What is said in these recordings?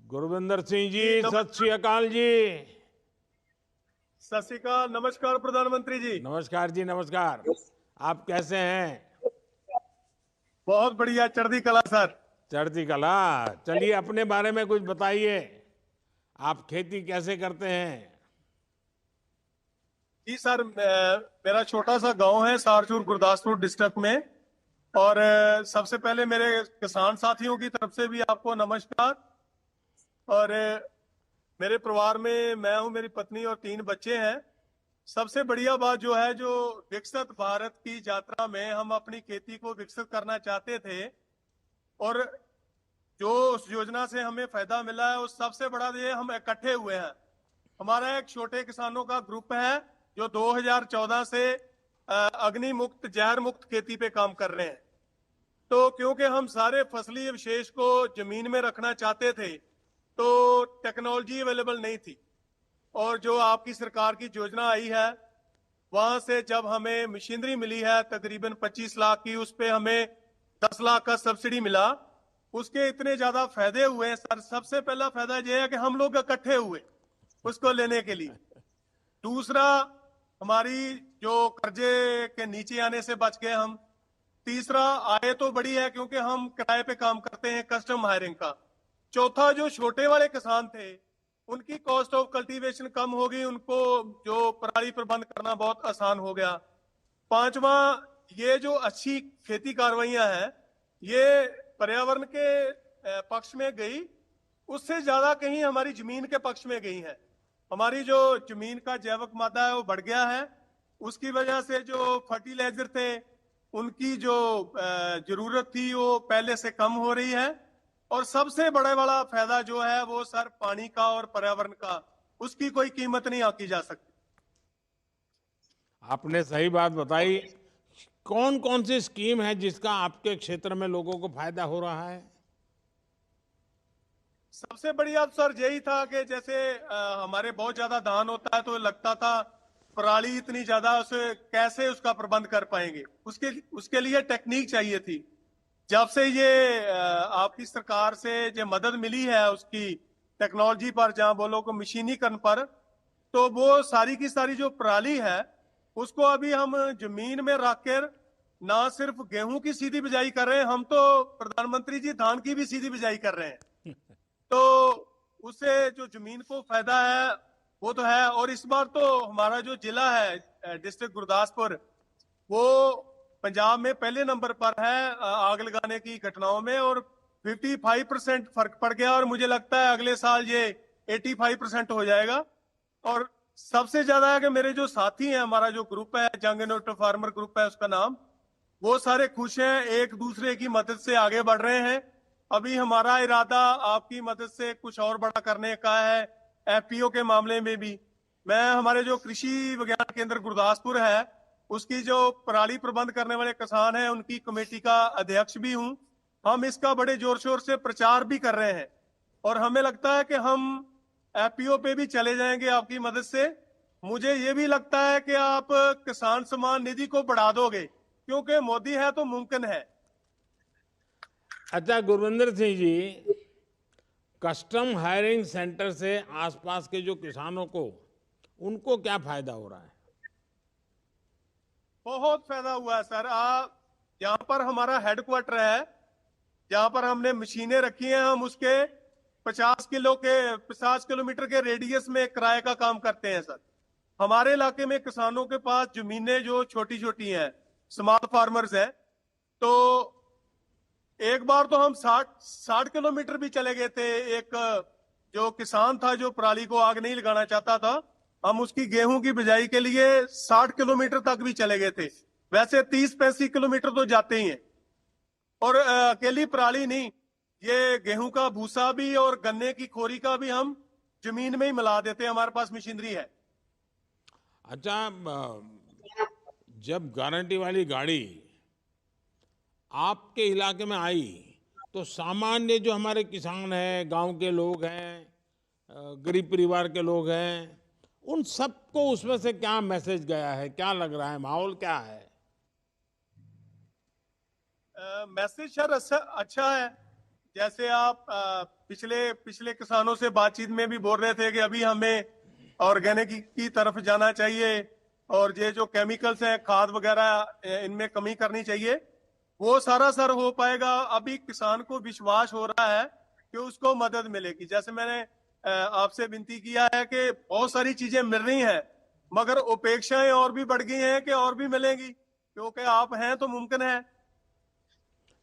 गुरविंदर सिंह जी, जी, सत श्री अकाल जी। सत श्री अकाल। नमस्कार प्रधानमंत्री जी। नमस्कार जी, नमस्कार। आप कैसे हैं? बहुत बढ़िया, चढ़ती कला सर। चढ़ती कला। चलिए, अपने बारे में कुछ बताइए। आप खेती कैसे करते हैं? जी सर, मेरा छोटा सा गांव है सारचूर, गुरदासपुर डिस्ट्रिक्ट में। और सबसे पहले मेरे किसान साथियों की तरफ से भी आपको नमस्कार। और मेरे परिवार में मैं हूं, मेरी पत्नी और 3 बच्चे हैं। सबसे बढ़िया बात जो है, जो विकसित भारत की यात्रा में हम अपनी खेती को विकसित करना चाहते थे, और जो उस योजना से हमें फायदा मिला है, उस सबसे बड़ा ये हम इकट्ठे हुए हैं। हमारा एक छोटे किसानों का ग्रुप है जो 2014 से अग्नि मुक्त, जहर मुक्त खेती पे काम कर रहे हैं। तो क्योंकि हम सारे फसली अवशेष को जमीन में रखना चाहते थे, तो टेक्नोलॉजी अवेलेबल नहीं थी। और जो आपकी सरकार की योजना आई है, वहां से जब हमें मशीनरी मिली है तकरीबन 25 लाख की, उस पे हमें 10 लाख का सब्सिडी मिला। उसके इतने ज्यादा फायदे हुए हैं सर। सबसे पहला फायदा यह है कि हम लोग इकट्ठे हुए उसको लेने के लिए। दूसरा, हमारी जो कर्जे के नीचे आने से बच गए हम। तीसरा, आय तो बड़ी है क्योंकि हम किराए पे काम करते हैं, कस्टम हायरिंग का। चौथा, जो छोटे वाले किसान थे उनकी कॉस्ट ऑफ कल्टीवेशन कम हो गई, उनको जो पराली प्रबंध करना बहुत आसान हो गया। पांचवा, ये जो अच्छी खेती कार्रवाइयां हैं, ये पर्यावरण के पक्ष में गई, उससे ज्यादा कहीं हमारी जमीन के पक्ष में गई है। हमारी जो जमीन का जैविक मादा है वो बढ़ गया है। उसकी वजह से जो फर्टिलाइजर थे उनकी जो जरूरत थी वो पहले से कम हो रही है। और सबसे बड़ा वाला फायदा जो है वो सर पानी का और पर्यावरण का, उसकी कोई कीमत नहीं आकी जा सकती। आपने सही बात बताई। कौन कौन सी स्कीम है जिसका आपके क्षेत्र में लोगों को फायदा हो रहा है? सबसे बढ़िया अवसर यही था कि जैसे हमारे बहुत ज्यादा धान होता है, तो लगता था पराली इतनी ज्यादा, उसे कैसे उसका प्रबंध कर पाएंगे। उसके उसके लिए टेक्निक चाहिए थी। जब से ये आपकी सरकार से जो मदद मिली है उसकी टेक्नोलॉजी पर, जहां बोलो को मशीनीकरण पर, तो वो सारी की सारी जो पराली है उसको अभी हम जमीन में रख कर ना सिर्फ गेहूं की सीधी बिजाई कर रहे हैं, हम तो प्रधानमंत्री जी धान की भी सीधी बिजाई कर रहे हैं। तो उससे जो जमीन को फायदा है वो तो है। और इस बार तो हमारा जो जिला है डिस्ट्रिक्ट गुरदासपुर, वो पंजाब में पहले नंबर पर है आग लगाने की घटनाओं में। और 55% फर्क पड़ गया, और मुझे लगता है अगले साल ये 85% हो जाएगा। और सबसे ज्यादा है कि मेरे जो साथी हैं, हमारा जो ग्रुप है, जंग इनोवेटिव फार्मर ग्रुप है उसका नाम, वो सारे खुश हैं, एक दूसरे की मदद से आगे बढ़ रहे हैं। अभी हमारा इरादा आपकी मदद से कुछ और बड़ा करने का है, एफपीओ के मामले में भी। मैं हमारे जो कृषि विज्ञान केंद्र गुरदासपुर है उसकी जो पराली प्रबंध करने वाले किसान हैं उनकी कमेटी का अध्यक्ष भी हूं। हम इसका बड़े जोर शोर से प्रचार भी कर रहे हैं, और हमें लगता है कि हम एफपीओ पे भी चले जाएंगे आपकी मदद से। मुझे ये भी लगता है कि आप किसान सम्मान निधि को बढ़ा दोगे, क्योंकि मोदी है तो मुमकिन है। अच्छा Gurvinder Singh ji, custom hiring centre से आसपास के जो किसानों को, उनको क्या फायदा हो रहा है? बहुत फायदा हुआ है सर। आप यहाँ पर हमारा हेडक्वार्टर है, जहां पर हमने मशीनें रखी हैं, हम उसके 50 किलोमीटर के रेडियस में किराए का काम करते हैं सर। हमारे इलाके में किसानों के पास जमीनें जो छोटी छोटी हैं, स्मॉल फार्मर्स हैं, तो एक बार तो हम 60 किलोमीटर भी चले गए थे। एक जो किसान था जो पराली को आग नहीं लगाना चाहता था, हम उसकी गेहूं की बिजाई के लिए 60 किलोमीटर तक भी चले गए थे। वैसे 30-35 किलोमीटर तो जाते ही हैं। और अकेली पराली नहीं, ये गेहूं का भूसा भी और गन्ने की खोरी का भी हम जमीन में ही मिला देते हैं, हमारे पास मशीनरी है। अच्छा, जब गारंटी वाली गाड़ी आपके इलाके में आई, तो सामान्य जो हमारे किसान हैं, गांव के लोग हैं, गरीब परिवार के लोग हैं, उन सबको उसमें से क्या मैसेज गया है? क्या लग रहा है, माहौल क्या है? मैसेज सर अच्छा है। जैसे आप पिछले किसानों से बातचीत में भी बोल रहे थे कि अभी हमें ऑर्गेनिक की तरफ जाना चाहिए और ये जो केमिकल्स हैं खाद वगैरह इनमें कमी करनी चाहिए। वो सारा सर हो पाएगा अभी किसान को विश्वास हो रहा है कि उसको मदद मिलेगी। जैसे मैंने आपसे विनती किया है कि बहुत सारी चीजें मिल रही हैं मगर अपेक्षाएं और भी बढ़ गई हैं कि और भी मिलेंगी, क्योंकि आप हैं तो मुमकिन है।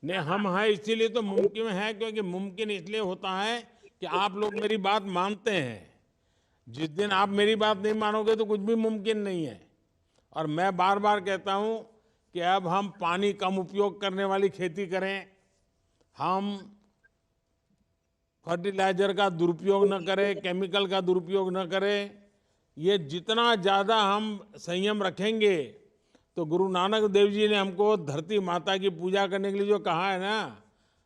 नहीं, हम हैं इसीलिए तो मुमकिन है, क्योंकि मुमकिन इसलिए होता है कि आप लोग मेरी बात मानते हैं। जिस दिन आप मेरी बात नहीं मानोगे तो कुछ भी मुमकिन नहीं है। और मैं बार बार कहता हूं कि अब हम पानी कम उपयोग करने वाली खेती करें, हम फर्टिलाइजर का दुरुपयोग न करें, केमिकल का दुरुपयोग न करें। ये जितना ज़्यादा हम संयम रखेंगे, तो गुरु नानक देव जी ने हमको धरती माता की पूजा करने के लिए जो कहा है ना,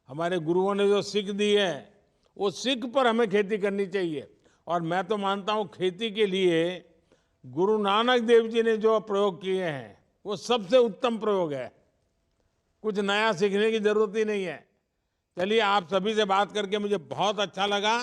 हमारे गुरुओं ने जो सीख दी है, वो सीख पर हमें खेती करनी चाहिए। और मैं तो मानता हूँ खेती के लिए गुरु नानक देव जी ने जो प्रयोग किए हैं वो सबसे उत्तम प्रयोग है। कुछ नया सीखने की जरूरत ही नहीं है। चलिए, आप सभी से बात करके मुझे बहुत अच्छा लगा।